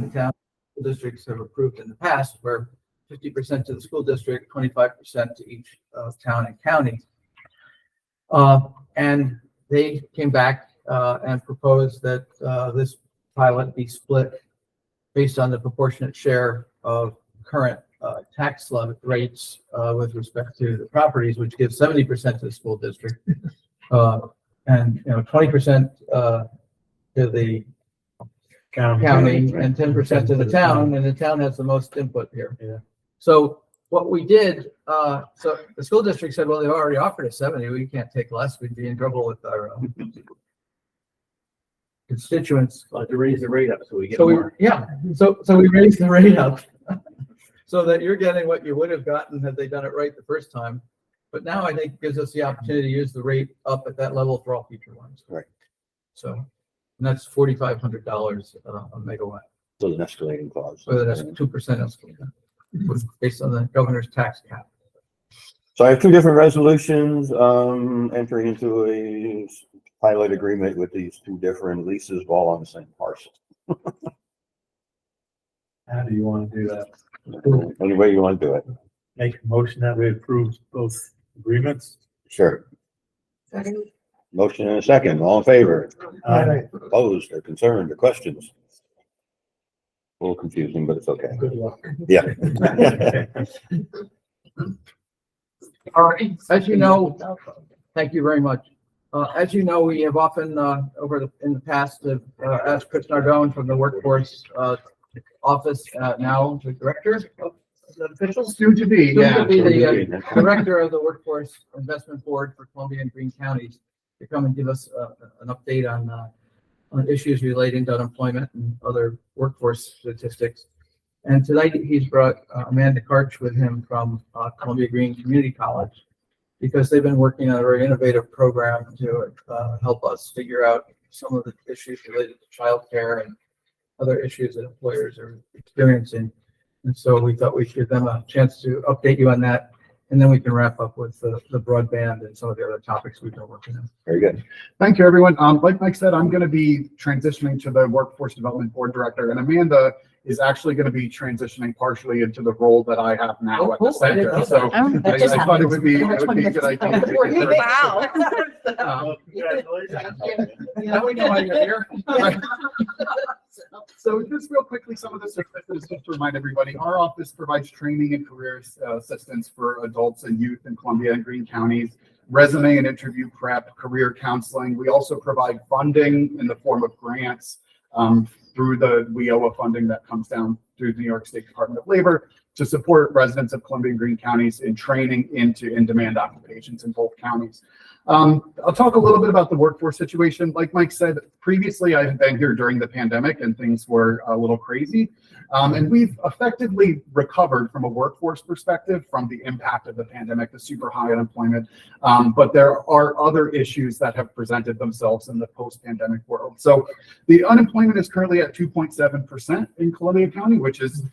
in the town. School districts have approved in the past, where 50% to the school district, 25% to each town and county. And they came back and proposed that this pilot be split based on the proportionate share of current tax rates with respect to the properties, which gives 70% to the school district, and 20% to the county and 10% to the town, and the town has the most input here. Yeah. So what we did, so the school district said, well, they've already offered us 70, we can't take less, we'd be in trouble with our constituents. To raise the rate up so we get So more. so we raised the rate up so that you're getting what you would have gotten had they done it right the first time. But now I think it gives us the opportunity to use the rate up at that level for all future ones. Right. So, and that's $4,500 a megawatt. So an escalating clause. So that's 2% escalator based on the governor's tax cap. So I have two different resolutions, entering into a pilot agreement with these two different leases, all on the same parcel. How do you want to do that? Any way you want to do it. Make a motion that we approve both agreements? Sure. Motion and a second. All in favor? Aye. Opposed or concerned or questions? A little confusing, but it's okay. Good luck. Yeah. All right, as you know, thank you very much. As you know, we have often in the past asked Chris Nardone from the workforce office, now the director of the officials. Soon to be, Soon yeah. to be the director of the Workforce Investment Board for Columbia and Greene counties to come and give us an update on issues relating to unemployment and other workforce statistics. And tonight he's brought Amanda Karch with him from Columbia Greene Community College, because they've been working on a very innovative program to help us figure out some of the issues related to childcare and other issues that employers are experiencing. And so we thought we'd give them a chance to update you on that. And then we can wrap up with the broadband and some of the other topics we've been working on. Very good. Thank you, everyone. Like Mike said, I'm going to be transitioning to the Workforce Development Board Director, and Amanda is actually going to be transitioning partially into the role that I have now at the center. So I thought it would be a good idea. Wow. Now we know why you're here. So just real quickly, some of the services, just to remind everybody, our office provides training and career assistance for adults and youth in Columbia and Greene counties, resume and interview prep, career counseling. We also provide funding in the form of grants through the WIOA funding that comes down through the New York State Department of Labor to support residents of Columbia and Greene counties in training into in-demand occupations in both counties. I'll talk a little bit about the workforce situation. Like Mike said, previously I had been here during the pandemic and things were a little crazy. And we've effectively recovered from a workforce perspective from the impact of the pandemic, the super high unemployment. But there are other issues that have presented themselves in the post-pandemic world. So the unemployment is currently at 2.7% in Columbia County, which is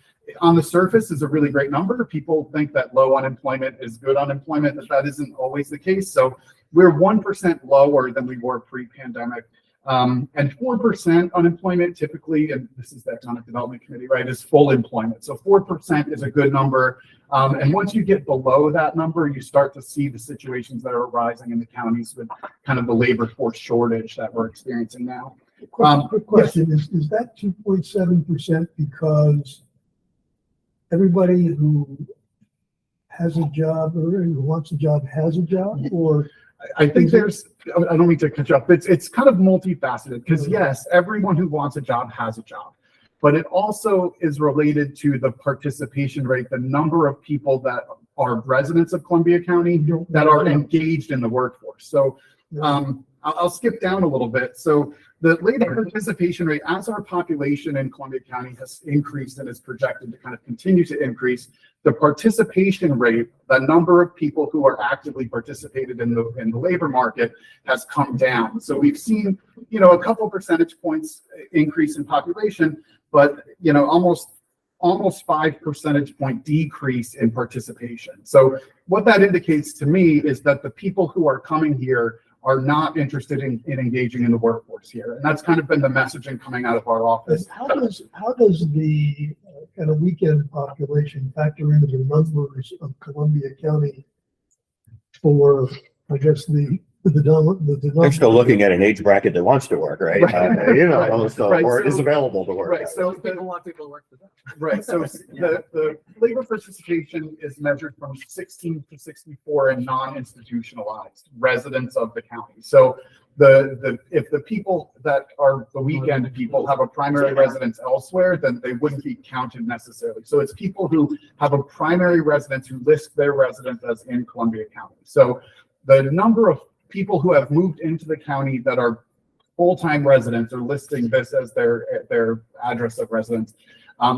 on the surface is a really great number. People think that low unemployment is good unemployment, but that isn't always the case. So we're 1% lower than we were pre-pandemic. And 4% unemployment typically, and this is the Economic Development Committee, right, is full employment. So 4% is a good number. And once you get below that number, you start to see the situations that are arising in the counties with kind of the labor force shortage that we're experiencing now. Quick question, is that 2.7% because everybody who has a job or who wants a job has a job, or? I think there's, I don't mean to catch up, it's kind of multifaceted because yes, everyone who wants a job has a job, but it also is related to the participation rate, the number of people that are residents of Columbia County that are engaged in the workforce. So I'll skip down a little bit. So the labor participation rate, as our population in Columbia County has increased and is projected to kind of continue to increase, the participation rate, the number of people who are actively participated in the labor market has come down. So we've seen, a couple percentage points increase in population, but, almost 5 percentage point decrease in participation. So what that indicates to me is that the people who are coming here are not interested in engaging in the workforce here. And that's kind of been the messaging coming out of our office. How does the kind of weekend population factor into the numbers of Columbia County for, I guess, They're still looking at an age bracket that wants to work, right? Right. You know, Right. so, Right. or So- is available to work. Right, so People want people to work for them. right, so the labor participation is measured from 16 to 64 and non-institutionalized residents of the county. So if the people that are the weekend people have a primary residence elsewhere, then they wouldn't be counted necessarily. So it's people who have a primary residence who list their residence as in Columbia County. So the number of people who have moved into the county that are full-time residents or listing this as their address of residence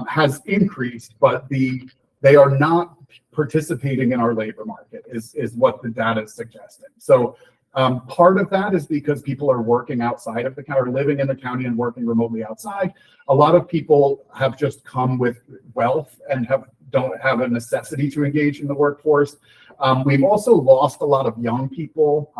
has increased, but they are not participating in our labor market is what the data is suggesting. So part of that is because people are working outside of the county, or living in the county and working remotely outside. A lot of people have just come with wealth and don't have a necessity to engage in the workforce. We've also lost a lot of young people.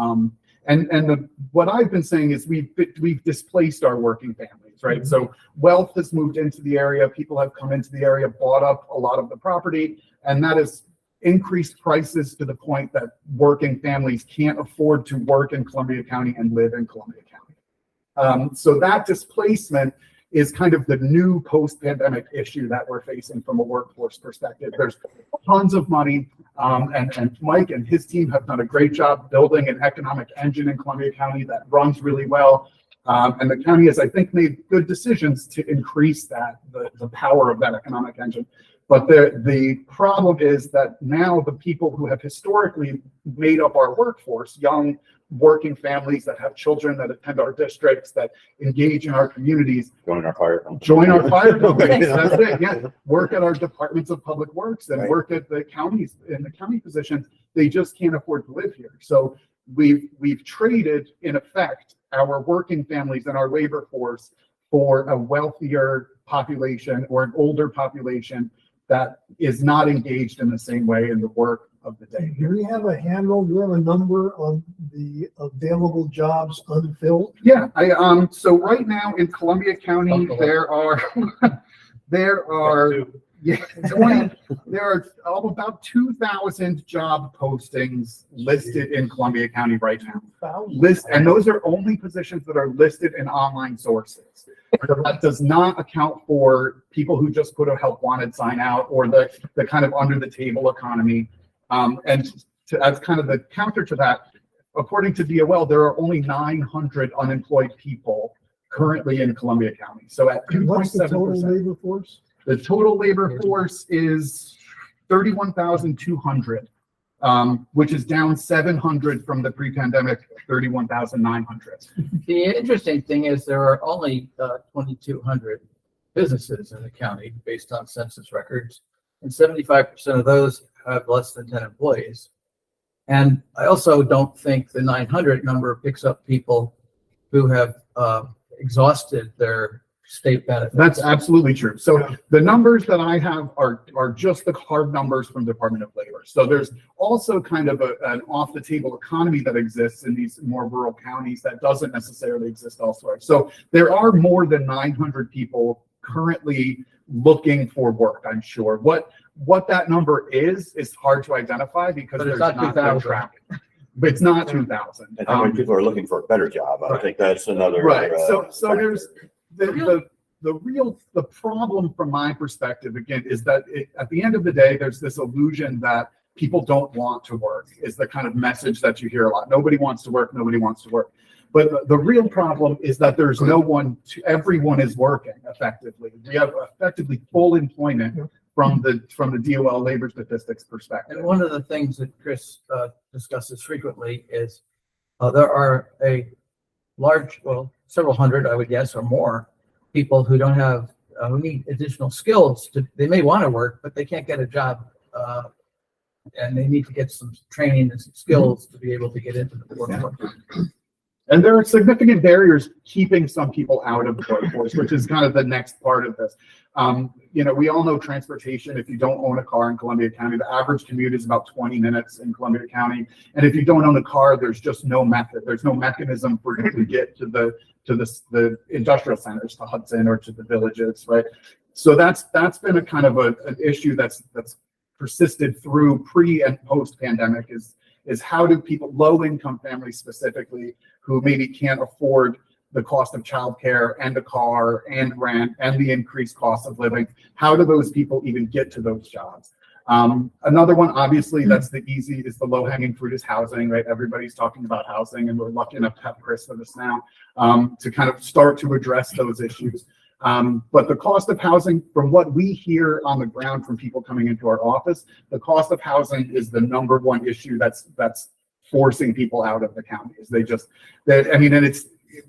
What I've been saying is we've displaced our working families, right? So wealth has moved into the area. People have come into the area, bought up a lot of the property, and that has increased prices to the point that working families can't afford to work in Columbia County and live in Columbia County. So that displacement is kind of the new post-pandemic issue that we're facing from a workforce perspective. There's tons of money, and Mike and his team have done a great job building an economic engine in Columbia County that runs really well. And the county has, I think, made good decisions to increase the power of that economic engine. But the problem is that now the people who have historically made up our workforce, young working families that have children that attend our districts, that engage in our communities, Join our fire. join our fire companies. That's it. Yeah, work at our departments of public works and Right. work at the counties in the county positions. They just can't afford to live here. So we've traded, in effect, our working families and our labor force for a wealthier population or an older population that is not engaged in the same way in the work of the day. Do we have a handle, do we have a number on the available jobs unfilled? Yeah, so right now in Columbia County, there are yeah, there are about 2,000 job postings listed in Columbia County right now. And those are only positions that are listed in online sources. That does not account for people who just put a help wanted sign out or the kind of under the table economy. As kind of the counter to that, according to DOL, there are only 900 unemployed people currently in Columbia County. So at What's the total 2.7%, labor force? the total labor force is 31,200, which is down 700 from the pre-pandemic 31,900. The interesting thing is there are only 2,200 businesses in the county based on census records, and 75% of those have less than 10 employees. And I also don't think the 900 number picks up people who have exhausted their state benefits. That's absolutely true. So the numbers that I have are just the hard numbers from Department of Labor. So there's also kind of an off the table economy that exists in these more rural counties that doesn't necessarily exist elsewhere. So there are more than 900 people currently looking for work, I'm sure. What that number is hard to identify because But there's it's not not no 2,000. tracking. But it's not 2,000. And how many people are looking for a better job? I Right. think that's another. Right. So factor. there's the problem from my perspective, again, is that at the end of the day, there's this illusion that people don't want to work is the kind of message that you hear a lot. Nobody wants to work. Nobody wants to work. But the real problem is that there's no one everyone is working effectively. We have effectively full employment from the DOL labor statistics perspective. And one of the things that Chris discusses frequently is there are several hundred, I would guess, or more people who don't have, who need additional skills. They may want to work, but they can't get a job, and they need to get some training and some skills to be able to get into the workforce. And there are significant barriers keeping some people out of the workforce, which is kind of the next part of this. You know, we all know transportation. If you don't own a car in Columbia County, the average commute is about 20 minutes in Columbia County. And if you don't own a car, there's just no method. There's no mechanism for you to get to the industrial centers, to Hudson or to the villages, right? So that's been a kind of an issue that's persisted through pre and post pandemic is how do people, low income families specifically, who maybe can't afford the cost of childcare and a car and rent and the increased cost of living, how do those people even get to those jobs? Another one, obviously, that's the easy, is the low hanging fruit is housing, right? Everybody's talking about housing, and we're lucky enough to have Chris with us now to kind of start to address those issues. But the cost of housing, from what we hear on the ground from people coming into our office, the cost of housing is the number one issue that's forcing people out of the counties. And it's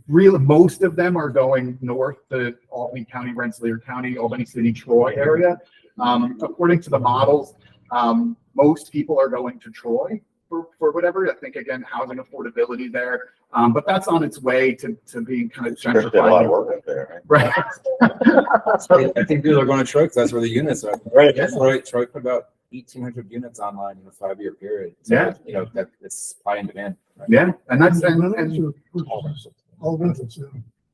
really, most of them are going north to Albany County, Rensselaer County, Albany City, Troy area. According to the models, most people are going to Troy for whatever. I think, again, housing affordability there. But that's on its way to being kind of There's been a lot of gentrified. work up there. Right. I think people are going to Troy because that's where the units are. Right. Troy put about 1,800 units online in a 5-year period. So, Yeah. you know, that it's supply and demand. Right? Yeah, and that's None of and those are all rentals now.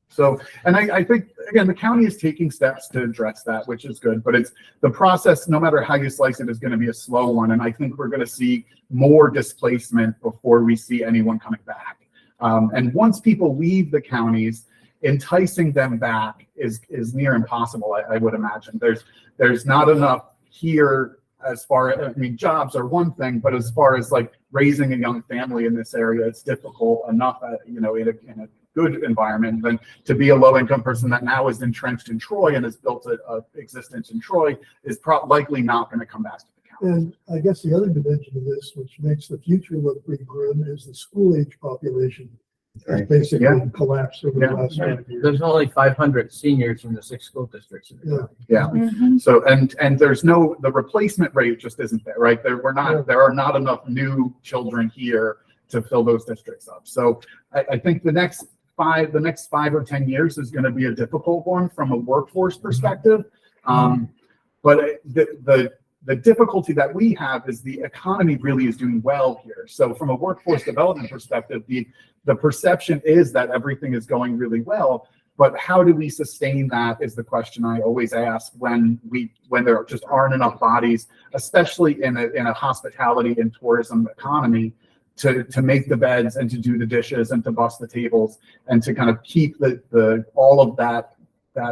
so, and I think, again, the county is taking steps to address that, which is good, but it's the process, no matter how you slice it, is going to be a slow one. And I think we're going to see more displacement before we see anyone coming back. And once people leave the counties, enticing them back is near impossible, I would imagine. There's not enough here as far as, I mean, jobs are one thing, but as far as like raising a young family in this area, it's difficult enough, you know, in a good environment than to be a low-income person that now is entrenched in Troy and has built a existence in Troy is likely not going to come back to the county. And I guess the other dimension of this, which makes the future look pretty grim, is the school age population has basically Yeah. collapsed over Yeah. the last 5 years. There's only 500 seniors in the 6 school districts. in the Yeah. county. So, and there's the replacement rate just isn't there, right? There are not enough new children here to fill those districts up. So I think the next 5 or 10 years is going to be a difficult one from a workforce perspective. But the difficulty that we have is the economy really is doing well here. So from a workforce development perspective, the perception is that everything is going really well. But how do we sustain that is the question I always ask when there just aren't enough bodies, especially in a hospitality and tourism economy, to make the beds and to do the dishes and to bus the tables and to kind of keep all of that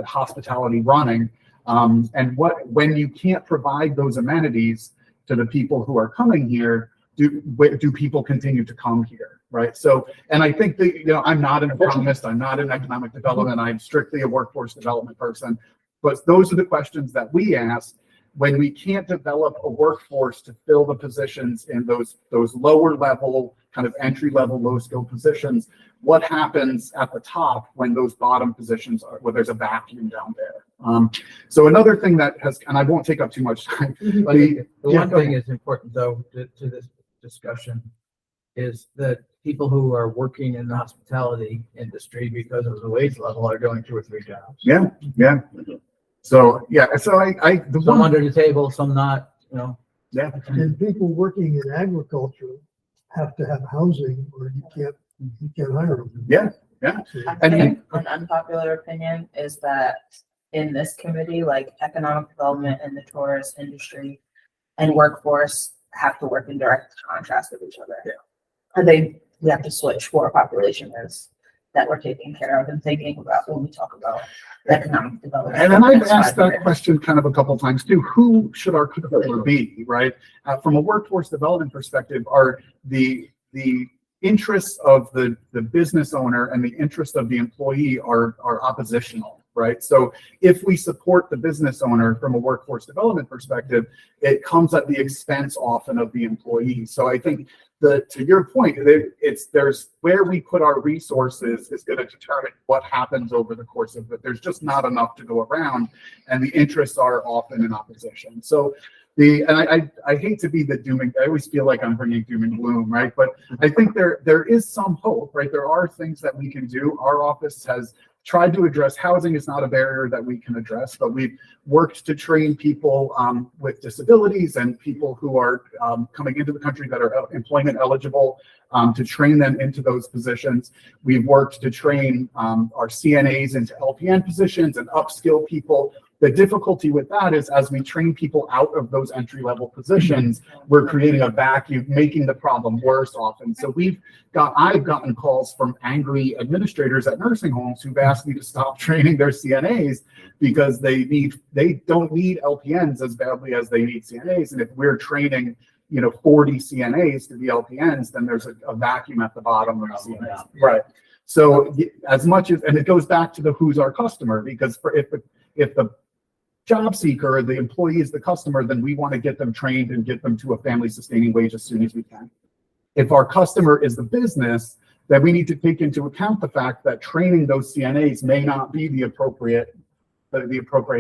hospitality running. And when you can't provide those amenities to the people who are coming here, do people continue to come here, right? So, and I think that, you know, I'm not an economist, I'm not in economic development, I'm strictly a workforce development person, but those are the questions that we ask when we can't develop a workforce to fill the positions in those lower level, kind of entry level, low skill positions. What happens at the top when those bottom positions where there's a vacuum down there? So another thing that has, and I won't take up too much time. But the one thing is important, though, to this discussion is that people who are working in the hospitality industry because of the wage level are doing 2 or 3 jobs. Yeah. So Some under the table, some not, you know. Yeah. And people working in agriculture have to have housing or you can't hire them. Yeah. So, And- I think an unpopular opinion is that in this committee, like economic development and the tourist industry and workforce have to work in direct contrast with each other. Yeah. And we have to switch who our population is that we're taking care of and thinking about when we talk about economic development. And then I've That's asked why that question kind of a couple times too. Who should our customer be, right? From a workforce development perspective, are the interests of the business owner and the interest of the employee are oppositional, right? So if we support the business owner from a workforce development perspective, it comes at the expense often of the employee. So I think to your point, there's where we put our resources is going to determine what happens over the course of it. There's just not enough to go around, and the interests are often in opposition. So I hate to be the dooming, I always feel like I'm bringing doom and gloom, right? But I think there is some hope, right? There are things that we can do. Our office has tried to address housing is not a barrier that we can address, but we've worked to train people with disabilities and people who are coming into the country that are employment eligible to train them into those positions. We've worked to train our CNAs into LPN positions and upskill people. The difficulty with that is as we train people out of those entry-level positions, we're creating a vacuum, making the problem worse often. So I've gotten calls from angry administrators at nursing homes who've asked me to stop training their CNAs because they don't need LPNs as badly as they need CNAs. And if we're training 40 CNAs to be LPNs, then there's a vacuum at the bottom of CNAs. Right. So as much as, and it goes back to the who's our customer, because if the job seeker, the employee is the customer, then we want to get them trained and get them to a family sustaining wage as soon as we can. If our customer is the business, then we need to take into account the fact that training those CNAs may not be the appropriate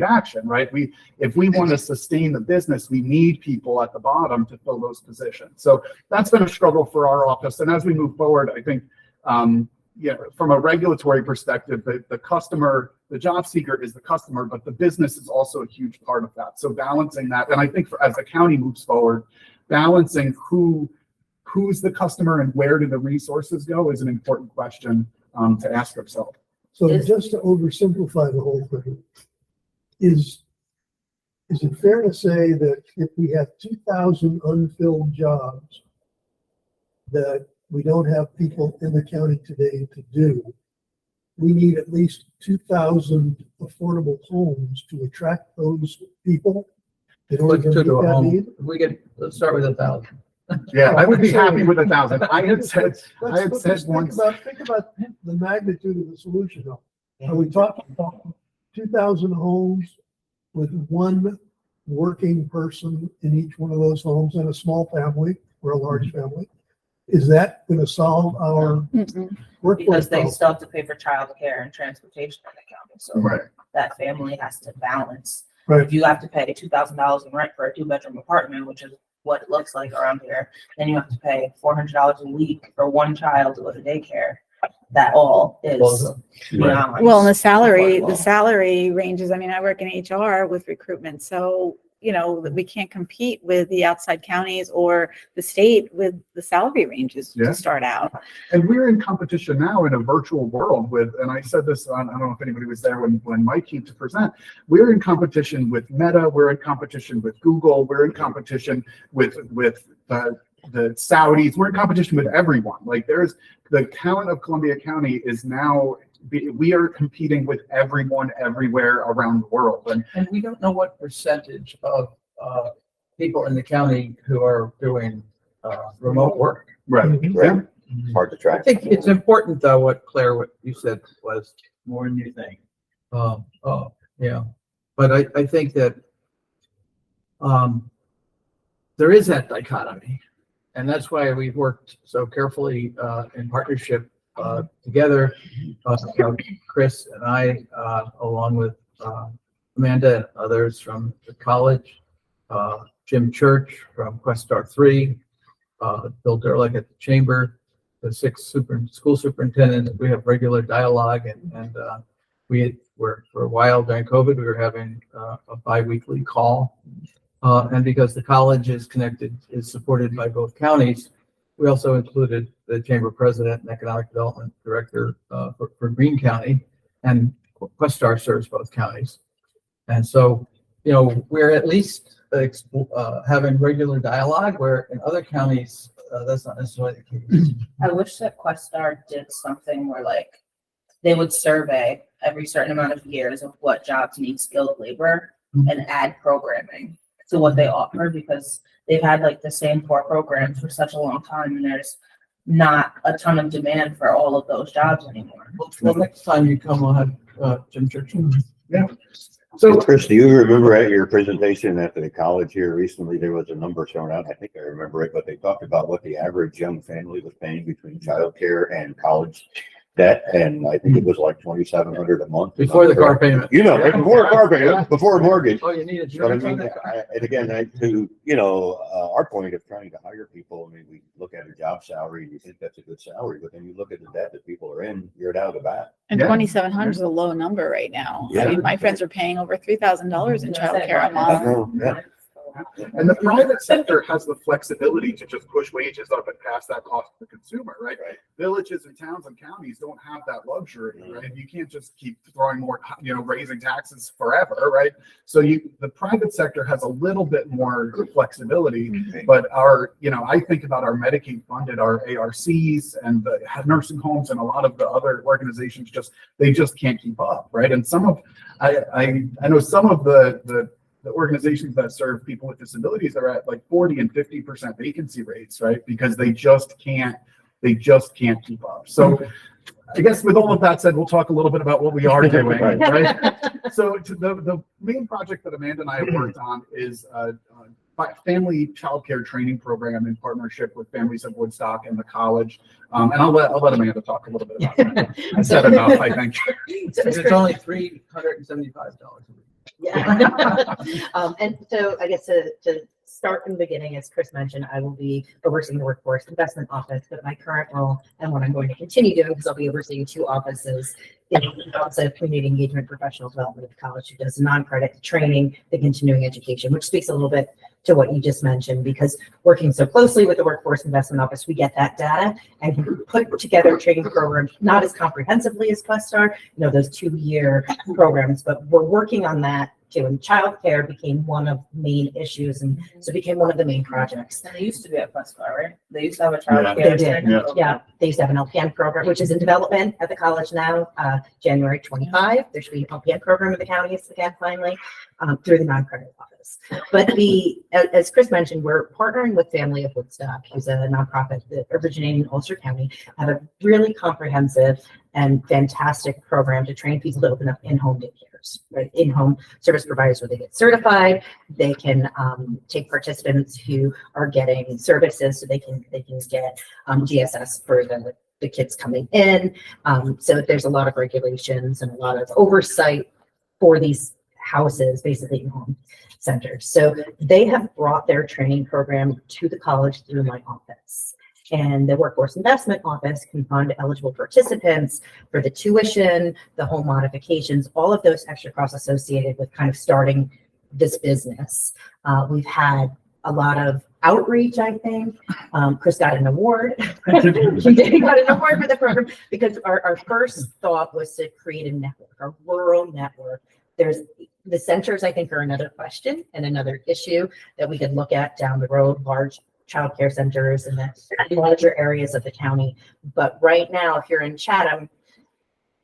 action, right? If we want to sustain the business, we need people at the bottom to fill those positions. So that's been a struggle for our office. And as we move forward, I think, from a regulatory perspective, the customer, the job seeker is the customer, but the business is also a huge part of that. So balancing that, and I think as the county moves forward, balancing who's the customer and where do the resources go is an important question to ask ourselves. So just to oversimplify the whole thing, is it fair to say that if we have 2,000 unfilled jobs that we don't have people in the county today to do, we need at least 2,000 affordable homes to attract those people in order to meet that need? Let's start with 1,000. Yeah, I would be happy with 1,000. I had said once. Think about the magnitude of the solution though. Are we talking about 2,000 homes with one working person in each one of those homes and a small family or a large family? Is that going to solve our workforce Because they problem? still have to pay for childcare and transportation in the county. So Right. that family has to balance. Right. If you have to pay $2,000 in rent for a 2-bedroom apartment, which is what it looks like around here, then you have to pay $400 a week for one child to go to daycare. That all is beyond. Well, and the salary ranges, I mean, I work in HR with recruitment, so, we can't compete with the outside counties or the state with the salary ranges Yeah. to start out. And we're in competition now in a virtual world and I said this, I don't know if anybody was there when Mike came to present, we're in competition with Meta, we're in competition with Google, we're in competition with the Saudis, we're in competition with everyone. Like the talent of Columbia County is now, we are competing with everyone everywhere around the world. And we don't know what percentage of people in the county who are doing remote work. Right. Right. It's hard to I track. think it's important though, what you said was, More than you think. yeah. But I think that there is that dichotomy. And that's why we've worked so carefully in partnership together, Chris and I, along with Amanda and others from the college, Jim Church from Questar 3, Bill Derlick at the Chamber, the 6th school superintendent. We have regular dialogue, and we were, for a while during COVID, we were having a bi-weekly call. And because the college is supported by both counties, we also included the Chamber President and Economic Development Director for Greene County, and Questar serves both counties. And so, we're at least having regular dialogue, where in other counties, that's not necessarily the case. I wish that Questar did something where they would survey every certain amount of years of what jobs need skilled labor and add programming to what they offer, because they've had the same 4 programs for such a long time, and there's not a ton of demand for all of those jobs anymore. Well, next time you come, we'll have Jim Church. Yeah. So Chris, do you remember at your presentation at the college here recently, there was a number thrown out? I think I remember it, but they talked about what the average young family was paying between childcare and college debt, and I think it was like 2,700 a month. Before the car payment. You know, before a car payment, before a mortgage. Oh, you need But I insurance on mean, that car? and again, to, you know, our point of trying to hire people, I mean, we look at a job salary, you think that's a good salary, but then you look at the debt that people are in, you're out of the bat. And Yeah. 2,700 is a low number right now. I Yeah. mean, my friends are paying over $3,000 in childcare a month. Yeah. And the private sector has the flexibility to just push wages up and pass that cost to the consumer, right? Right. Villages and towns and counties don't have that luxury, right? You can't just keep throwing more, raising taxes forever, right? So the private sector has a little bit more flexibility, but I think about our Medicaid funded, our ARCs and the nursing homes and a lot of the other organizations they just can't keep up, right? And I know some of the organizations that serve people with disabilities are at like 40 and 50% vacancy rates, right? Because they just can't keep up. So I guess with all of that said, we'll talk a little bit about what we are doing, right? So the main project that Amanda and I have worked on is a family childcare training program in partnership with Families of Woodstock and the college. And I'll let Amanda talk a little bit about that. I said enough, I think. It's only $375 a week. Yeah. And so I guess to start from the beginning, as Chris mentioned, I will be overseeing the Workforce Investment Office, but my current role and what I'm going to continue doing, because I'll be overseeing two offices, is the Office of Community Engagement Professional Development at the college, who does non-credit training, the continuing education, which speaks a little bit to what you just mentioned, because working so closely with the Workforce Investment Office, we get that data and can put together training programs, not as comprehensively as Questar, those 2-year programs, but we're working on that too. And childcare became one of the main issues, and so it became one of the main projects. And they used to be at Questar, right? They used to have a child They care. did, training program. yeah. They used to have an LPN program, which is in development at the college now, January 25. There should be an LPN program at the county again, finally, through the non-credit office. But as Chris mentioned, we're partnering with Family of Woodstock, who's a nonprofit that originated in Ulster County, have a really comprehensive and fantastic program to train people to open up in-home daycares, right? In-home service providers where they get certified. They can take participants who are getting services, so they can get DSS for the kids coming in. So there's a lot of regulations and a lot of oversight for these houses, basically in-home centers. So they have brought their training program to the college through my office. And the Workforce Investment Office can fund eligible participants for the tuition, the home modifications, all of those extra costs associated with kind of starting this business. We've had a lot of outreach, I think. Chris got an award. He got an award for the program because our first thought was to create a network, a rural network. There's the centers, I think, are another question and another issue that we could look at down the road, large childcare centers in the larger areas of the county. But right now, if you're in Chatham,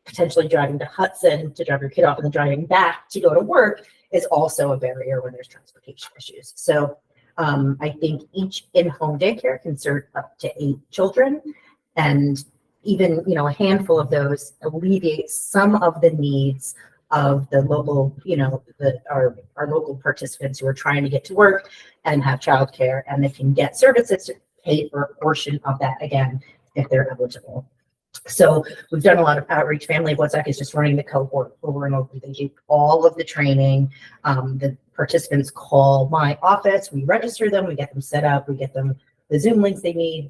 potentially driving to Hudson to drop your kid off and then driving back to go to work is also a barrier when there's transportation issues. So I think each in-home daycare can serve up to 8 children, and even a handful of those alleviate some of the needs of the local, our local participants who are trying to get to work and have childcare, and they can get services to pay for a portion of that again if they're eligible. So we've done a lot of outreach. Family of Woodstock is just running the cohort over and over. They do all of the training. The participants call my office. We register them. We get them set up. We get them the Zoom links they need.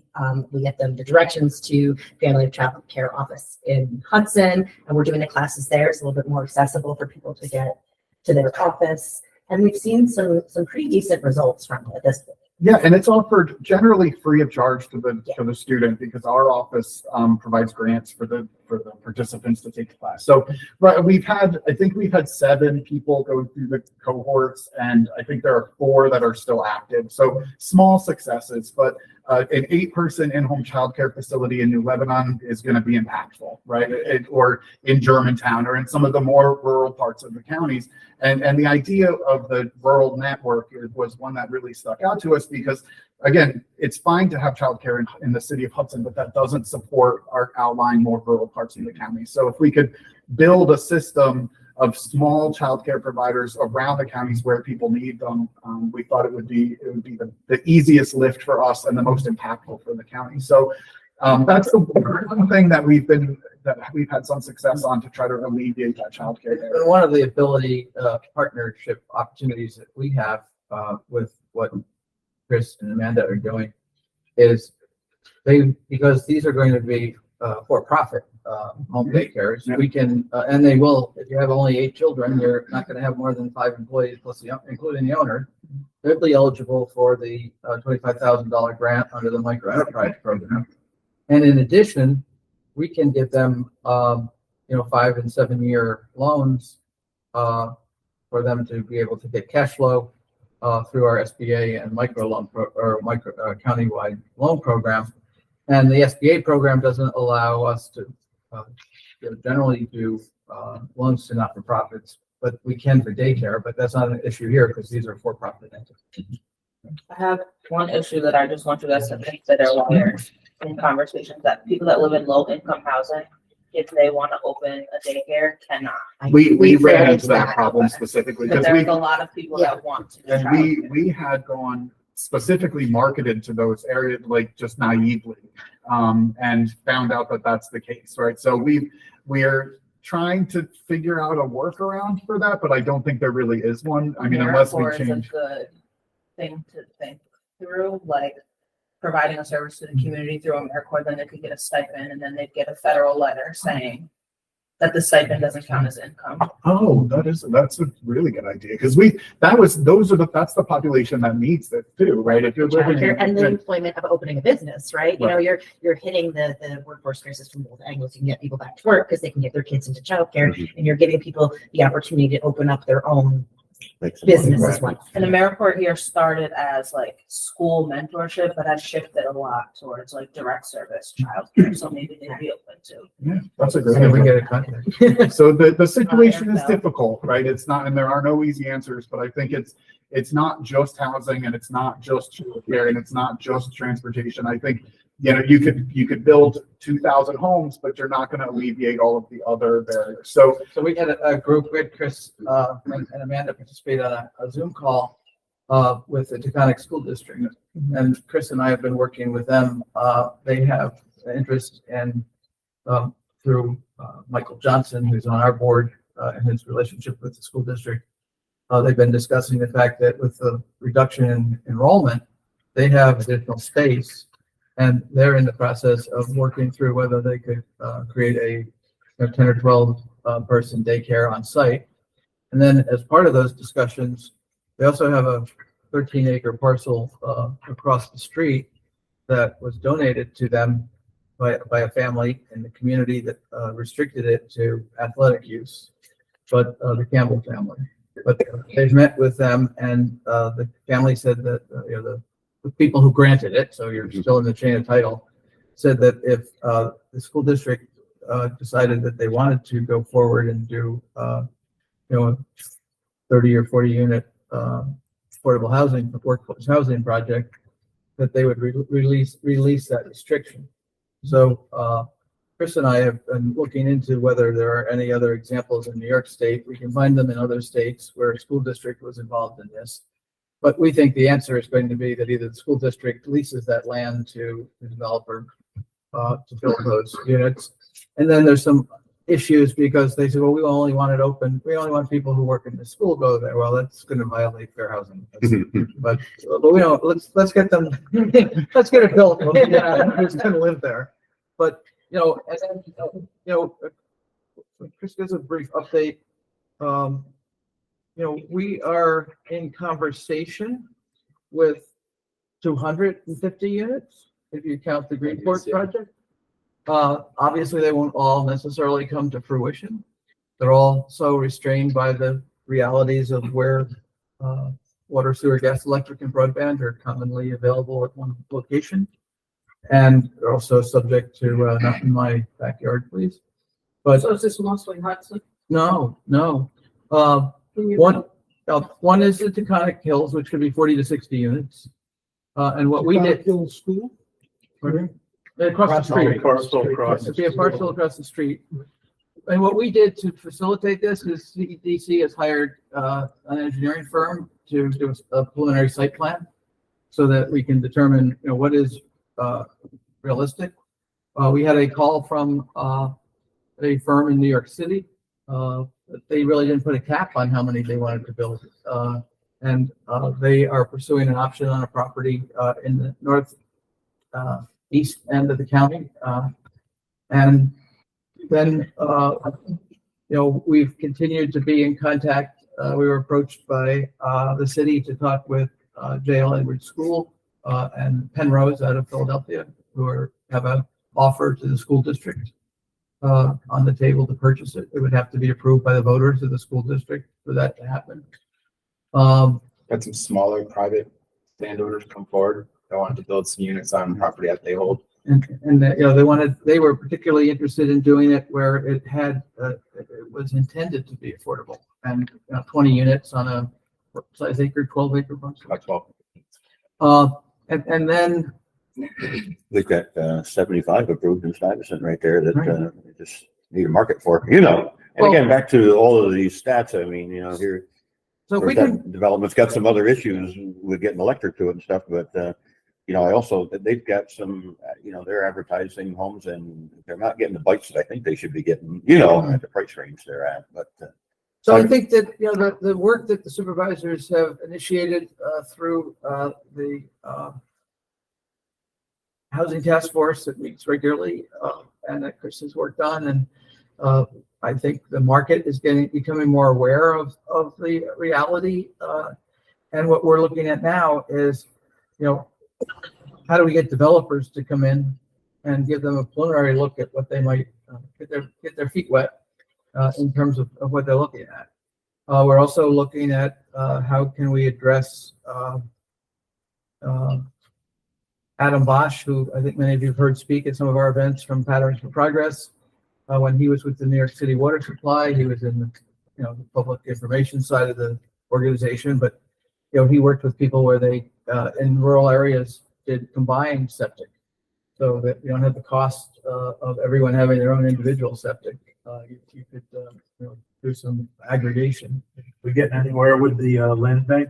We get them the directions to Family of Child Care office in Hudson, and we're doing the classes there. It's a little bit more accessible for people to get to their office. And we've seen some pretty decent results from it at this point. Yeah, and it's offered generally free of charge to the student, because our office provides grants for the participants to take the class. So I think we've had 7 people go through the cohorts, and I think there are 4 that are still active. So small successes, but an 8-person in-home childcare facility in New Lebanon is going to be impactful, right? Or in Germantown, or in some of the more rural parts of the counties. And the idea of the rural network was one that really stuck out to us, because again, it's fine to have childcare in the city of Hudson, but that doesn't support our outlying more rural parts of the county. So if we could build a system of small childcare providers around the counties where people need them, we thought it would be the easiest lift for us and the most impactful for the county. So that's the one thing that we've been that we've had some success on to try to alleviate that childcare there. And one of the ability, partnership opportunities that we have, with what Chris and Amanda are doing is because these are going to be, for-profit, home daycares, we can, and they will, if you have only 8 children, you're not gonna have more than 5 employees plus including the owner. They'll be eligible for the, $25,000 grant under the micro enterprise program. And in addition, we can give them, 5 and 7 year loans, for them to be able to get cash flow, through our SBA and micro loan countywide loan program. And the SBA program doesn't allow us to generally do loans to not-for-profits, but we can for daycare, but that's not an issue here because these are for-profit entities. I have one issue that I just want you guys to consider while you're in conversations, that people that live in low income housing, if they want to open a daycare, cannot. We ran ran into that problem specifically Because because there's a lot of people that want to. do and childcare. we had gone specifically marketed to those areas, like just naively, and found out that that's the case, right? So we're trying to figure out a workaround for that, but I don't think there really is one. I mean, unless we AmeriCorps is change. a good thing to think through, like providing a service to the community through AmeriCorps, then they could get a stipend, and then they'd get a federal letter saying that the stipend doesn't count as income. Oh, that's a really good idea, because that's the population that needs it too, right? If you're living Childcare and the in, employment of opening a business, right? You know, you're hitting the workforce crisis from both angles. You can get people back to work because they can get their kids into childcare, and you're giving people the opportunity to open up their own Make some money, business right. as well. And AmeriCorps here started as like school mentorship, but has shifted a lot towards like direct service childcare, so maybe they'd be open to. yeah, that's a great So we idea. get a contact. So the situation is No. difficult, right? It's not, and there are no easy answers, but I think it's not just housing, and it's not just childcare, and it's not just transportation. I think, you could build 2,000 homes, but you're not going to alleviate all of the other barriers. So So we had a group, we had Chris, and Amanda participate on a Zoom call, with the Taconic School District. And Chris and I have been working with them. They have interest in, through, Michael Johnson, who's on our board, and his relationship with the school district. They've been discussing the fact that with the reduction in enrollment, they have additional space. And they're in the process of working through whether they could, create a 10 or 12 person daycare on site. And then as part of those discussions, they also have a 13-acre parcel across the street that was donated to them by a family in the community that restricted it to athletic use, but the Campbell family. But they've met with them, and the family said that the people who granted it, so you're still in the chain of title, said that if the school district decided that they wanted to go forward and do a 30 or 40 unit affordable housing, workforce housing project, that they would release that restriction. So Chris and I have been looking into whether there are any other examples in New York State. We can find them in other states where a school district was involved in this. But we think the answer is going to be that either the school district leases that land to the developer to build those units. And then there's some issues because they say, well, we only want it open. We only want people who work in the school go there. Well, that's going to violate fair housing. But we don't, let's get them, let's get it built. Yeah, who's going to live there? But, and then, Chris gives a brief update. We are in conversation with 250 units, if you count the Greenport project. Obviously, they won't all necessarily come to fruition. They're all so restrained by the realities of where water, sewer, gas, electric, and broadband are commonly available at one location. And they're also subject to, not in my backyard, please. But So is this mostly Hudson? no. One is the Taconic Hills, which could be 40 to 60 units. And what we did. Hill School? Across the street. Parcel across. It'd be a parcel across the street. And what we did to facilitate this is CDC has hired an engineering firm to do a preliminary site plan so that we can determine, what is realistic. We had a call from a firm in New York City. They really didn't put a cap on how many they wanted to build. And they are pursuing an option on a property in the north east end of the county. And then, we've continued to be in contact. We were approached by the city to talk with J.L. Edwards School and Penrose out of Philadelphia, who have an offer to the school district on the table to purchase it. It would have to be approved by the voters of the school district for that to happen. Had some smaller private landowners come forward. They wanted to build some units on property that they hold. And they were particularly interested in doing it where it had, it was intended to be affordable, and 20 units on a what size acre, 12 acre parcel. About 12. And then, We've got 75 approved in Stuyvesant right there that Right. we just need a market for, And Well- again, back to all of these stats, I mean, here, so if Or we can, that development's got some other issues with getting electric to it and stuff, but, I also, they've got some, they're advertising homes and they're not getting the bites that I think they should be getting, at the price range they're at, but, so I think that, the work that the supervisors have initiated through the housing task force that meets regularly and that Chris has worked on, and I think the market is becoming more aware of the reality. And what we're looking at now is, how do we get developers to come in and give them a preliminary look at what they might get their feet wet in terms of what they're looking at. We're also looking at how can we address Adam Bosch, who I think many of you have heard speak at some of our events from Patterns for Progress. When he was with the New York City Water Supply, he was in the public information side of the organization, but he worked with people where they in rural areas did combined septic, so that you don't have the cost of everyone having their own individual septic. You could do some aggregation. We getting anywhere with the land bank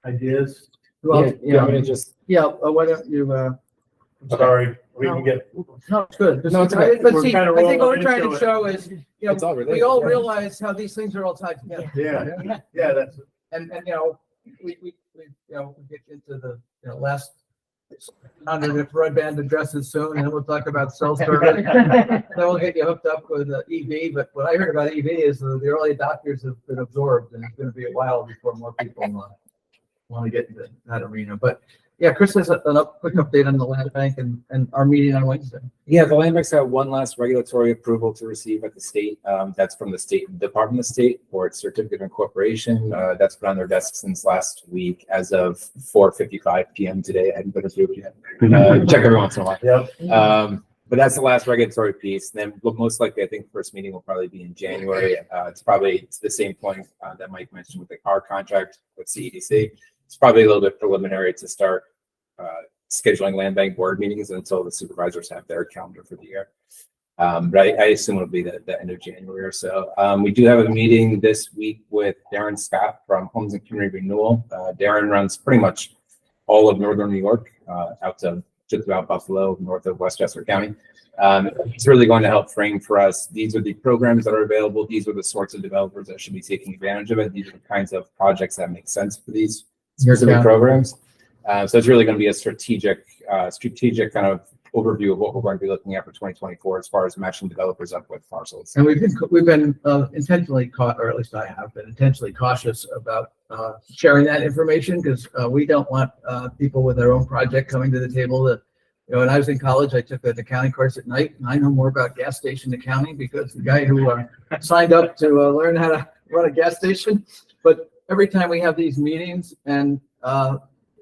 ideas? Well, I mean, just why don't you? Sorry, we can get, No, it's good. No, it's okay. But We're see, kinda I think what we're rolling trying to into it. show is, It's all related, we all yeah. realize how these things are all tied together. yeah, that's, And we get into the last 100 broadband addresses soon, and we'll talk about cell service. Then we'll get you hooked up with EV. But what I heard about EV is the early adopters have been absorbed, and it's going to be a while before more people want to get into that arena. But yeah, Chris has a quick update on the land bank and our meeting on Wednesday. Yeah, the land bank's got one last regulatory approval to receive at the state. That's from the State Department of State for its certificate of incorporation. That's been on their desk since last week as of 4:55 p.m. today. I hadn't been approved yet. Check every once in a while. yep. But that's the last regulatory piece. Then most likely, I think the first meeting will probably be in January. It's probably the same point that Mike mentioned with the car contract with CEDC. It's probably a little bit preliminary to start scheduling land bank board meetings until the supervisors have their calendar for the year. But I assume it'll be the end of January or so. We do have a meeting this week with Darren Scott from Homes and Community Renewal. Darren runs pretty much all of northern New York, out to just about Buffalo, north of Westchester County. It's really going to help frame for us. These are the programs that are available. These are the sorts of developers that should be taking advantage of it. These are the kinds of projects that make sense for these specific programs. So it's really going to be a strategic kind of overview of what we're going to be looking at for 2024 as far as matching developers up with parcels. And we've been intentionally caught, or at least I have been intentionally cautious about sharing that information, because we don't want people with their own project coming to the table. That when I was in college, I took an accounting course at night, and I know more about gas station accounting because the guy who signed up to learn how to run a gas station. But every time we have these meetings and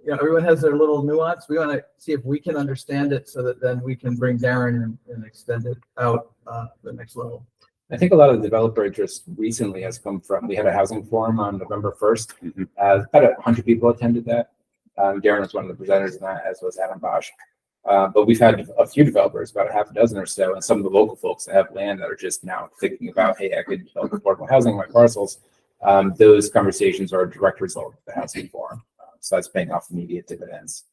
everyone has their little nuance, we want to see if we can understand it so that then we can bring Darren and extend it out to the next level. I think a lot of the developer interest recently has come from, we had a housing forum on November 1st. About 100 people attended that. Darren was one of the presenters in that, as was Adam Bosch. But we've had a few developers, about a half a dozen or so, and some of the local folks that have land that are just now thinking about, hey, I could develop affordable housing in my parcels. Those conversations are a direct result of the housing forum. So that's paying off immediate dividends.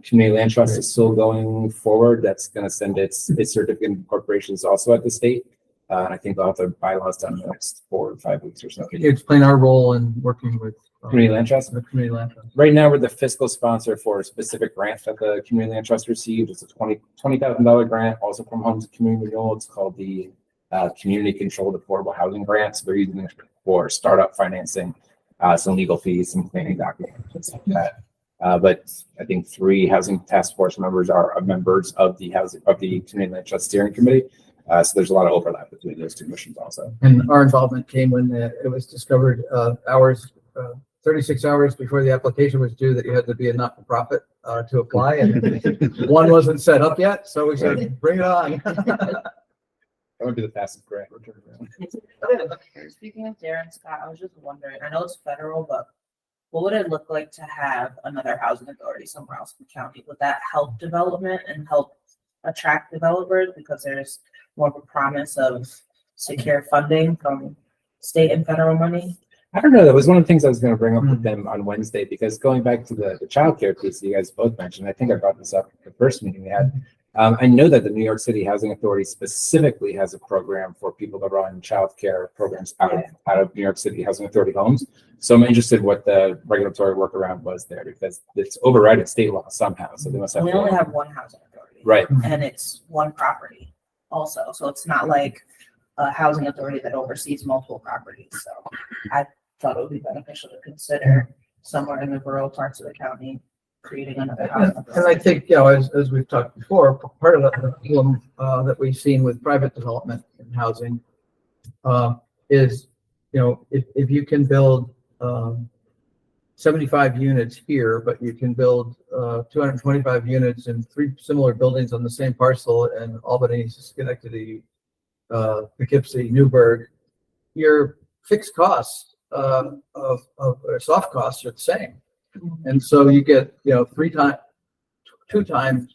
Community Land Trust is still going forward. That's going to send its certificate of incorporation is also at the state. And I think they'll have their bylaws done in the next 4 or 5 weeks or so. Can you explain our role in working with Community Land Trust. the community land trust? Right now, we're the fiscal sponsor for a specific grant that the Community Land Trust received. It's a $20,000 grant, also from Homes and Community Renewal. It's called the Community Controlled Affordable Housing Grant. So they're using it for startup financing, some legal fees, some planning documents, things like that. But I think 3 housing task force members are members of the Community Land Trust Steering Committee. So there's a lot of overlap between those 2 missions also. And our involvement came when it was discovered 36 hours before the application was due that you had to be a not-for-profit to apply, and one wasn't set up yet, so we said, bring it on. That would be the fastest grant return. Speaking of Darren Scott, I was just wondering, I know it's federal, but what would it look like to have another housing authority somewhere else in the county? Would that help development and help attract developers because there's more of a promise of secure funding from state and federal money? I don't know. That was one of the things I was going to bring up with them on Wednesday, because going back to the childcare piece you guys both mentioned, I think I brought this up at the first meeting we had. I know that the New York City Housing Authority specifically has a program for people that run childcare programs out of New York City Housing Authority homes. So I'm interested what the regulatory workaround was there, because it's overriding state law somehow. So they must have. We only have one housing authority. Right. And it's one property also. So it's not like a housing authority that oversees multiple properties. So I thought it would be beneficial to consider somewhere in the rural parts of the county creating another housing And authority. I think, as we've talked before, part of the problem that we've seen with private development in housing is, if you can build 75 units here, but you can build 225 units in 3 similar buildings on the same parcel in Albany, Schenectady, Poughkeepsie, Newburgh, your fixed costs or soft costs are the same. And so you get, 3 times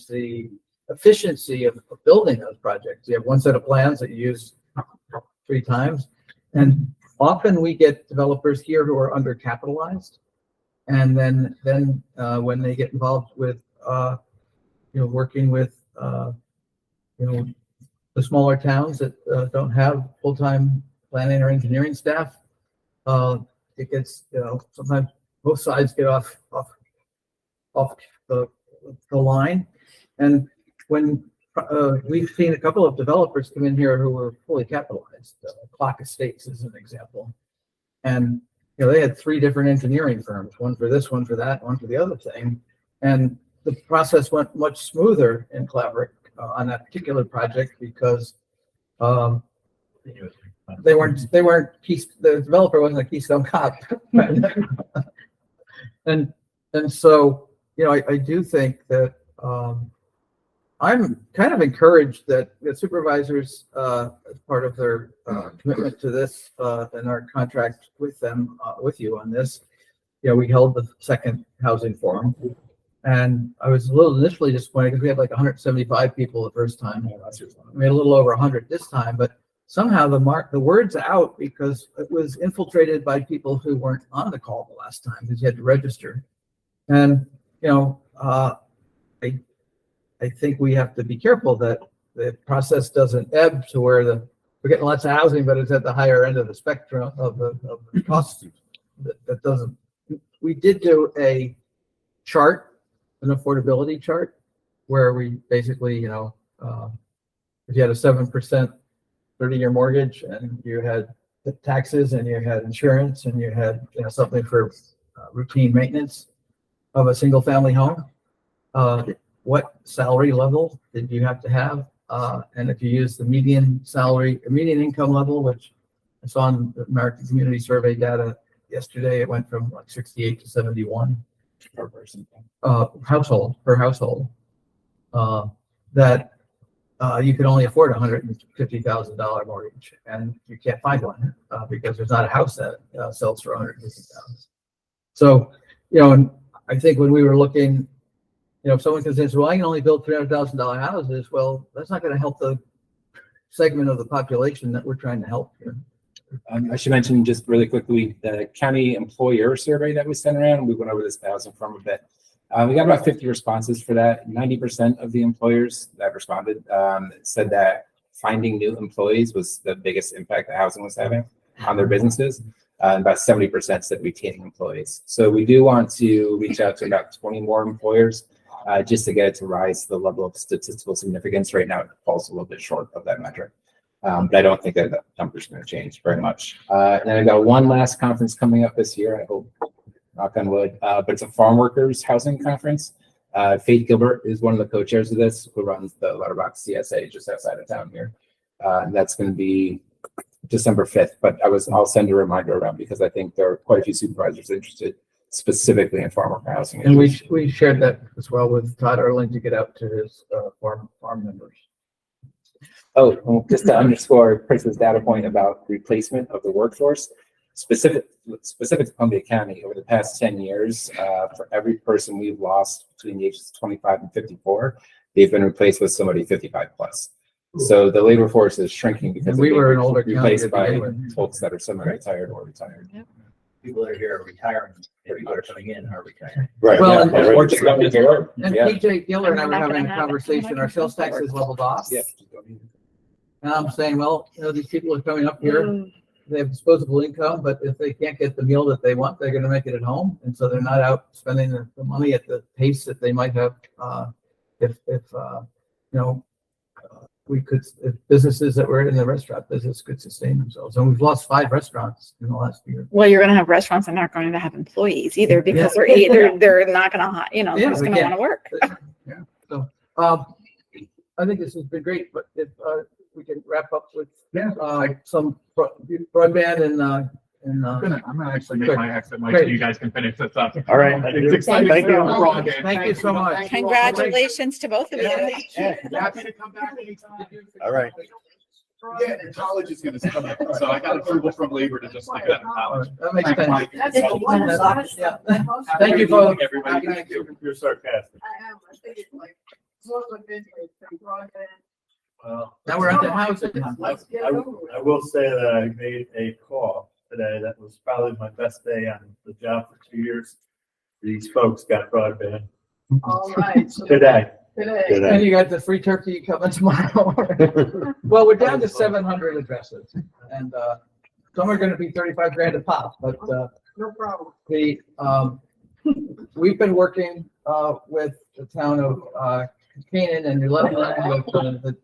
the efficiency of building those projects. You have one set of plans that you use 3 times. And often we get developers here who are undercapitalized. And then when they get involved with, working with, the smaller towns that don't have full-time planning or engineering staff, it gets, sometimes both sides get off the line. And when we've seen a couple of developers come in here who were fully capitalized, Clock Estates is an example. And, they had 3 different engineering firms, one for this, one for that, one for the other thing. And the process went much smoother in Claverick on that particular project because the developer wasn't a Keystone Cop. And so, I do think that I'm kind of encouraged that the supervisors, as part of their commitment to this and our contract with them, with you on this, we held the second housing forum. And I was a little initially disappointed because we had like 175 people the first time. We had a little over 100 this time, but somehow the word's out because it was infiltrated by people who weren't on the call the last time because you had to register. And, I think we have to be careful that the process doesn't ebb to where we're getting lots of housing, but it's at the higher end of the spectrum of the costs. That doesn't. We did do a chart, an affordability chart, where we basically, if you had a 7% 30-year mortgage and you had the taxes and you had insurance and you had something for routine maintenance of a single family home, what salary level did you have to have? And if you use the median income level, which I saw in the American Community Survey data yesterday, it went from like 68 to 71 per person, household, that you can only afford $150,000 mortgage, and you can't find one because there's not a house that sells for $150,000. So, and I think when we were looking, if someone says, well, I can only build $300,000 houses, well, that's not going to help the segment of the population that we're trying to help here. I should mention just really quickly the county employer survey that we sent around. We went over this housing firm a bit. We got about 50 responses for that. 90% of the employers that responded said that finding new employees was the biggest impact that housing was having on their businesses. And about 70% said retaining employees. So we do want to reach out to about 20 more employers just to get it to rise to the level of statistical significance. Right now, it falls a little bit short of that metric. But I don't think that the number's going to change very much. And then I got one last conference coming up this year. I hope, knock on wood, but it's a farm workers housing conference. Faith Gilbert is one of the co-chairs of this, who runs the Letterbox CSA just outside of town here. And that's going to be December 5th, but I'll send a reminder around because I think there are quite a few supervisors interested specifically in farm worker housing. And issues. we shared that as well with Todd Erling to get out to his farm members. Oh, well, just to underscore Chris's data point about replacement of the workforce, specific to Columbia County, over the past 10 years, for every person we've lost between the ages of 25 and 54, they've been replaced with somebody 55 plus. So the labor force is shrinking because We they're were being an older county replaced to by begin with. folks that are semi-retired or retired. People that are here are retiring, people that are coming in are retiring. Right. Well, yeah, Or just going to get work. And Yeah. PJ Giller and I I'm were not having gonna a have it. conversation, I'm our not sales gonna have tax is leveled off. Yeah. And I'm saying, well, these people are coming up here, they have disposable income, but if they can't get the meal that they want, they're gonna make it at home. And so they're not out spending the money at the pace that they might have, if if businesses that were in the restaurant business could sustain themselves. And we've lost 5 restaurants in the last year. Well, you're gonna have restaurants that aren't going to have employees either because they're not gonna, they're Yeah, just they gonna can't. wanna work. I think this has been great, but if we can wrap up with Yeah. some broadband and I'm gonna actually make Good. my exit, Mike, Great. so you guys can finish this up. All right. It's exciting. Thank you. Thank you so much. Congratulations to both of you. Happy to come back anytime. All right. Yeah, and college is gonna come up, so I got approval from labor to just like that in college. That makes Thanks, sense. Mike. Yeah. Thank you both. Everybody. Thank you. You're sarcastic. I am, I think it's like, most of it is from broadband. Well, Now we're on to housing. Let's get it over with. I will say that I made a call today. That was probably my best day on the job for 2 years. These folks got broadband All right. So today. Today. And you got the free turkey coming tomorrow. Well, we're down to 700 addresses and some are gonna be 35 grand a pop, but No problem. we've been working with the town of Canaan and New Lebanon with the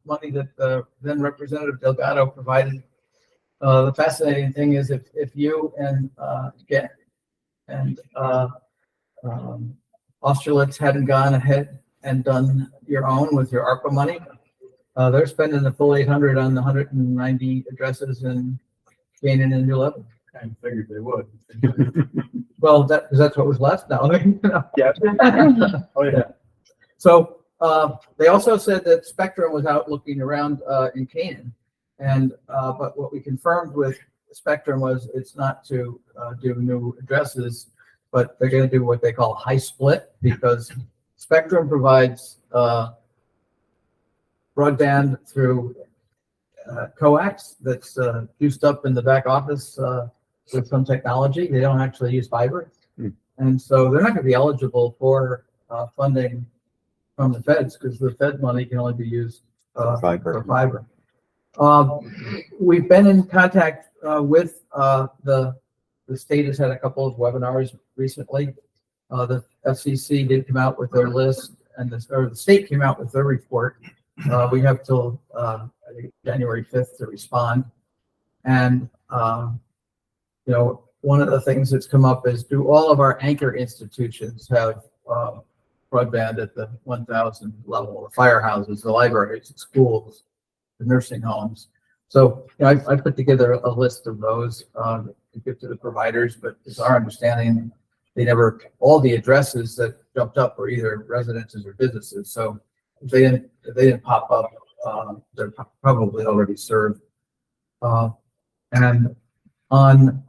money that then Representative Delgado provided. The fascinating thing is if you and Austerlitz hadn't gone ahead and done your own with your ARPA money, they're spending the full 800 on the 190 addresses in Canaan and New Lebanon. I figured they would. Well, because that's what was left now. Yeah. Oh, yeah. So they also said that Spectrum was out looking around in Canaan. And but what we confirmed with Spectrum was it's not to do new addresses, but they're going to do what they call high split because Spectrum provides broadband through coax that's juiced up in the back office with some technology. They don't actually use fiber. And so they're not going to be eligible for funding from the feds because the Fed money can only be used for fiber. We've been in contact with the state has had a couple of webinars recently. The FCC did come out with their list and the state came out with their report. We have till I think January 5th to respond. And one of the things that's come up is do all of our anchor institutions have broadband at the 1,000 level, the firehouses, the libraries, the schools, the nursing homes. So I put together a list of those to give to the providers, but it's our understanding all the addresses that jumped up were either residences or businesses. So if they didn't pop up, they're probably already served. And on,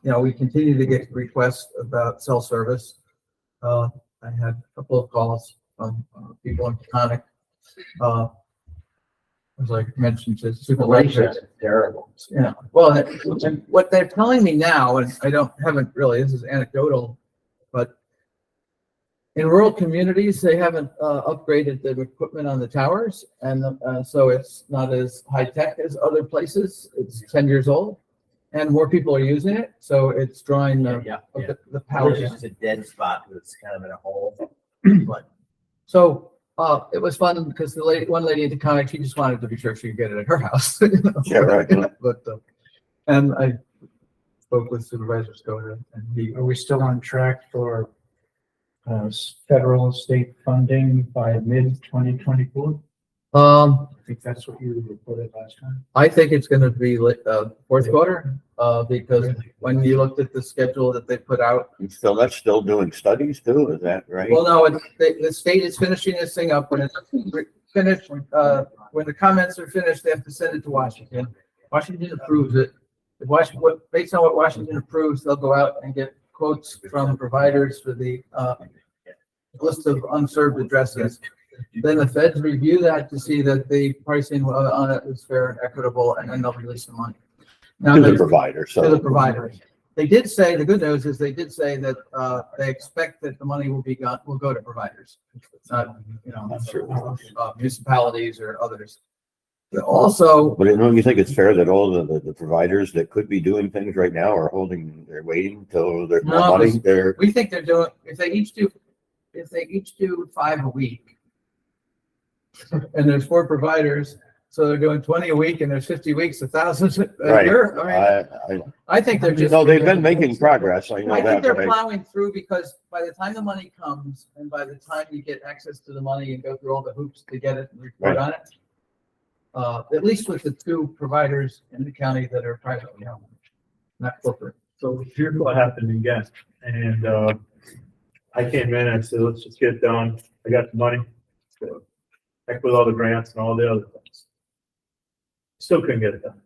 we continue to get requests about cell service. I had a couple of calls from people in Peconic. As I mentioned to Supervisor. Terrible. Yeah, well, and what they're telling me now, and I haven't really, this is anecdotal, but In rural communities, they haven't upgraded the equipment on the towers, and so it's not as high tech as other places. It's 10 years old, and more people are using it, so it's drawing Yeah. the power. It's just a dead spot, it's kind of in a hole. But So it was fun because one lady at the county, she just wanted to be sure she could get it at her house. You know? Yeah, right. But and I spoke with Supervisor Skoda, and he Are we still on track for federal and state funding by mid 2024? I think that's what you reported last time. I think it's going to be fourth quarter because when you looked at the schedule that they put out. So that's still doing studies too, is that right? Well, no, the state is finishing this thing up. When it's finished, when the comments are finished, they have to send it to Washington. Washington approves it. Based on what Washington approves, they'll go out and get quotes from providers for the list of unserved addresses. Then the feds review that to see that the pricing on it is fair and equitable, and then they'll release the money. Now, To the provider, to the so. providers. They did say, the good news is they did say that they expect that the money will go to providers. It's not, municipalities or others. But also, But don't you think it's fair that all the providers that could be doing things right now are they're waiting till there's more No, money? because They're, we think they're doing, if they each do 5 a week, and there's 4 providers, so they're doing 20 a week, and there's 50 weeks, 1,000 a right. year. I mean, I think they're just. No, they've been making progress, I know I think that. they're but plowing through because by the time the money comes and by the time you get access to the money and go through all the hoops to get it and report Right. on it, at least with the 2 providers in the county that are privately owned, not corporate. So here's what happened again, and I came in and I said, let's just get it done. I got the money. So, heck with all the grants and all the other things. Still couldn't get it done.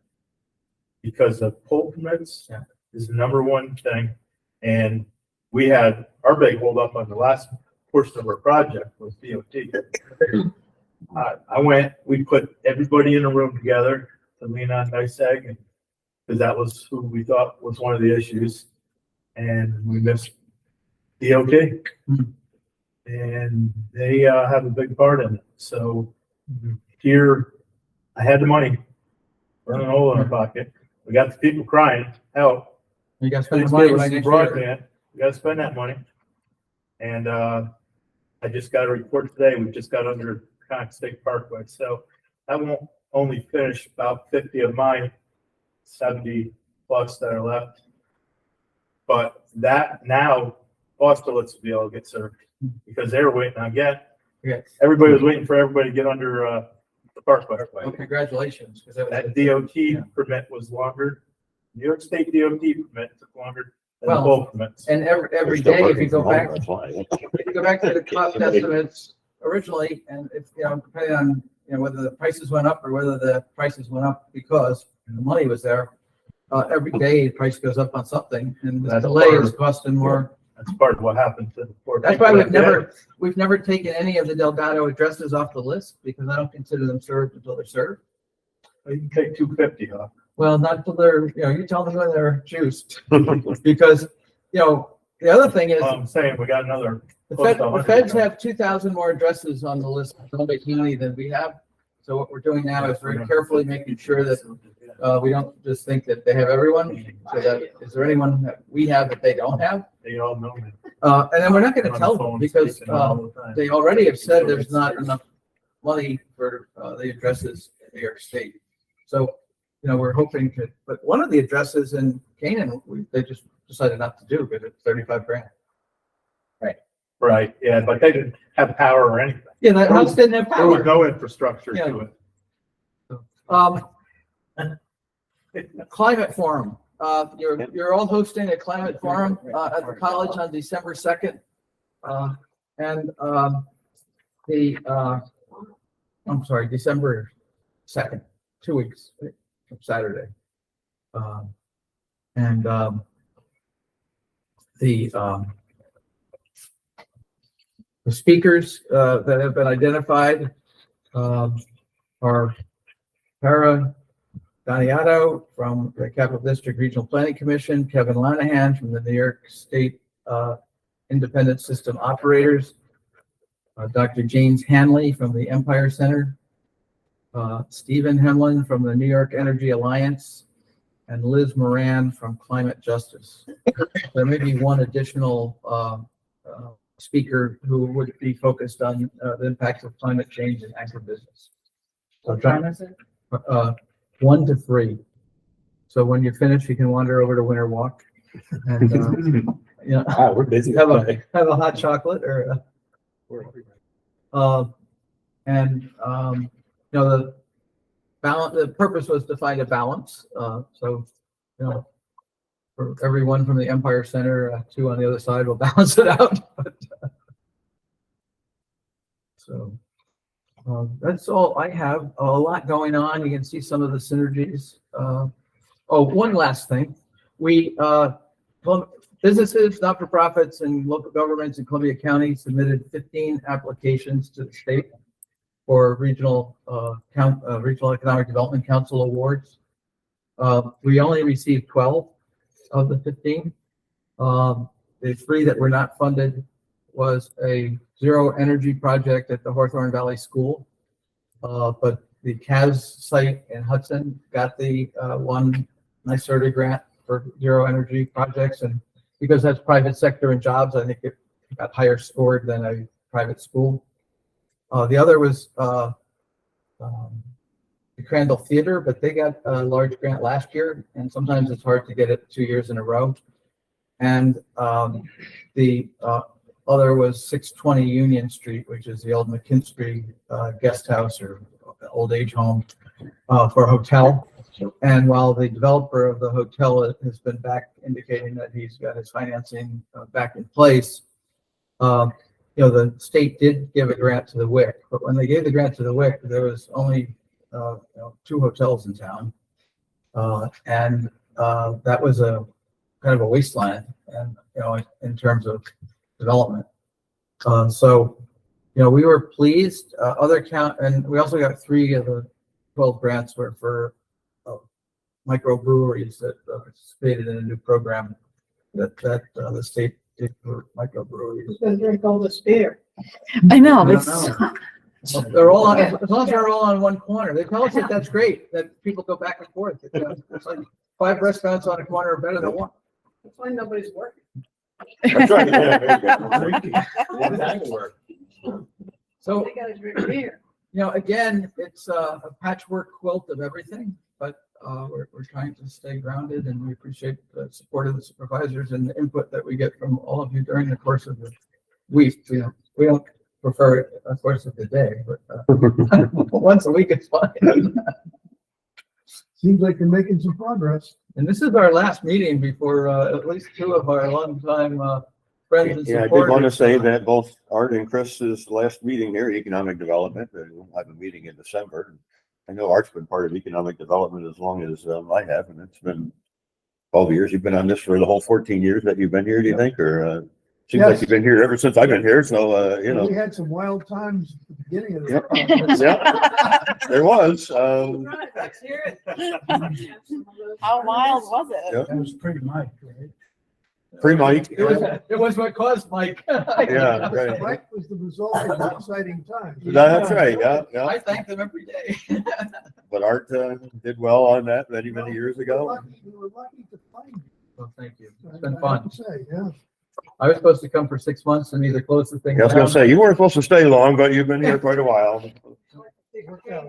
Because the pole permits is the number one thing. And we had our big hold up on the last portion of our project was DOT. We put everybody in a room together to lean on NICEAG, because that was who we thought was one of the issues. And we missed DOT. And they have a big part in it. So here, I had the money, burning a hole in our pocket. We got the people crying, help. You guys spend Please the money give by us the next year. broadband. We gotta spend that money. And I just got a report today, we just got under Conch State Parkway, so that won't only finish about 50 of my 70 plus that are left. But that now, Austerlitz will be able to get served, because they were waiting on Yes. everybody was waiting for everybody to get under the Parkway. Well, congratulations. 'Cause that was- That DOT permit was longer. New York State DOT permit took longer than the Well, pole permits. And every they're still day, if working you go from home, back, that's why. if you go back to the cost estimates originally, and if, depending on, whether the prices went up or whether the prices went up because the money was there, every day the price goes up on something, and the That's delay part is of- costing more. That's part of what happened to the poor. That's why people. we've never taken any of the Delgado addresses off the list, because I don't consider them served until they're served. You can take 250 off. Well, not till they're, you tell them when they're juiced, because, the other thing is, I'm saying we got another. the feds have 2,000 more addresses on the list of Columbia County than we have. So what we're doing now is very carefully making sure that we don't just think that they have everyone. So that, is there anyone that we have that they don't have? They all know me. And then we're not going On to the tell phone them because speaking all the time. they already have said there's not enough money for the addresses in New York State. So, we're hoping to, but one of the addresses in Canaan, they just decided not to do, but it's $35,000. Right, yeah, but they didn't have power or anything. Yeah, that house didn't have There was power. no infrastructure Yeah. to it. Climate Forum. You're all hosting a climate forum at the college on December 2nd. December 2nd, 2 weeks from Saturday. The speakers that have been identified are Para Doniato from the Capital District Regional Planning Commission, Kevin Lanahan from the New York State Independent System Operators, Dr. James Hanley from the Empire Center, Stephen Hemlin from the New York Energy Alliance, and Liz Moran from Climate Justice. There may be one additional speaker who would be focused on the impacts of climate change and agribusiness. So What time is it? 1 to 3. So when you finish, you can wander over to Winter Walk and you know, Wow, we're busy. have a hot chocolate or you know, the purpose was to find a balance. So, you know, for everyone from the Empire Center, 2 on the other side will balance it out. But, so that's all I have. A lot going on. You can see some of the synergies. One last thing. We businesses, not-for-profits, and local governments in Columbia County submitted 15 applications to the state for regional economic development council awards. We only received 12 of the 15. The 3 that were not funded was a zero energy project at the Hawthorne Valley School. But the CAS site in Hudson got the one NYSERDA grant for zero energy projects. And because that's private sector and jobs, I think it got higher scored than a private school. The other was the Crandall Theater, but they got a large grant last year, and sometimes it's hard to get it 2 years in a row. And the other was 620 Union Street, which is the old McKinstry guest house or old age home for a hotel. And while the developer of the hotel has been back indicating that he's got his financing back in place, you know, the state did give a grant to the WIC, but when they gave the grant to the WIC, there was only 2 hotels in town, and that was a kind of a wasteland, and you know, in terms of development. So, you know, we were pleased. And we also got 3 of the 12 grants were for microbreweries that participated in a new program that the state did for microbreweries. Who's gonna drink all this beer? I know, I don't it's, know. They're all on, as long as they're all on one corner. They tell us that that's great, that people go back and forth. It's like 5 restaurants on a corner are better than one. That's why nobody's working. That's right. Yeah, there you go. So, They gotta drink beer. you know, again, it's a patchwork quilt of everything, but we're trying to stay grounded, and we appreciate the support of the supervisors and the input that we get from all of you during the course of the week. You know, we don't prefer it, of course, of the day, but once a week is fine. Seems like you're making some progress. And this is our last meeting before at least 2 of our longtime friends and Yeah, I supporters. did want to say that both Art and Chris's last meeting here, economic development, and we'll have a meeting in December. I know Art's been part of economic development as long as I have, and it's been 12 years. You've been on this for the whole 14 years that you've been here, do you think? Or seems like Yes. you've been here ever since I've been here, so, you know. We had some wild times at the beginning of Yep. the Yep, there was. Right, let's hear it. how wild was it? Yep. That was pretty Mike, right? Pre-Mike. It was what caused Mike. Yeah, right. Mike was the result of an exciting time. That's right, yeah, yeah. I thank them every day. But Art did well on that many, many years We were ago. lucky- we were lucky to find you. Well, thank you. It's I been have fun. to say, yeah. I was supposed to come for 6 months and either close the thing Yeah, I was gonna down. say, you weren't supposed to stay long, but you've been here quite a while. Worked out.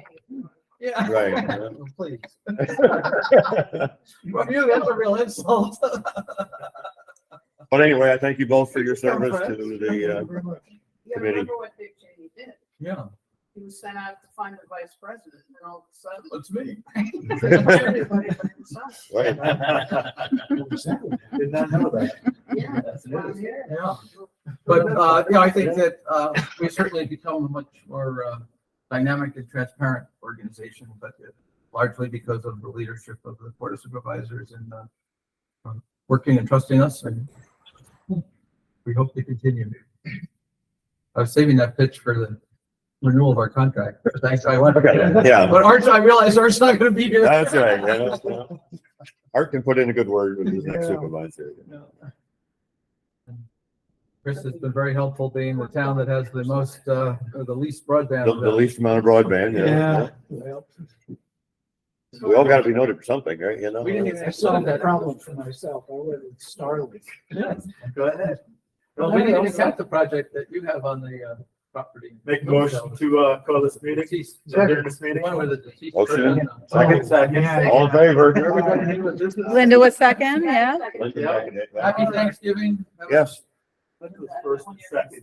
Yeah. Right, yeah. Well, please. From you, that's a real insult. But anyway, I thank you both for your Come, service friends. to Thank you the, very much. You Committee. remember what Dick Cheney did? Yeah, He was sent out to find the vice president, and all of a sudden. that's me. Everybody but himself. right. Did not know that. Yeah, That's down here. Yeah. But, you know, I think that we've certainly become a much more dynamic and transparent organization, but largely because of the leadership of the Board of Supervisors and working and trusting us, and we hope to continue. I was saving that pitch for the renewal of our contract. Thanks, I went. Okay, yeah. But Art's, I realized Art's not gonna be here. That's right, yeah. Art can put in a good word with his next Yeah. supervisor. Chris has been very helpful being the town that has the most, or the least broadband. The least amount of broadband, yeah. Well, We all gotta be noted for something, right, you know? We didn't even I solved that problem for myself. I went with Starlink. Go ahead. Well, we didn't even count the project that you have on the, property. Make a motion to, call this meeting. Deceased. Adjourn this meeting. One with the deceased Motion. person. Second. All in favor? Everybody knew what this is. Linda was second, yeah. Happy Thanksgiving. Yes. First and second.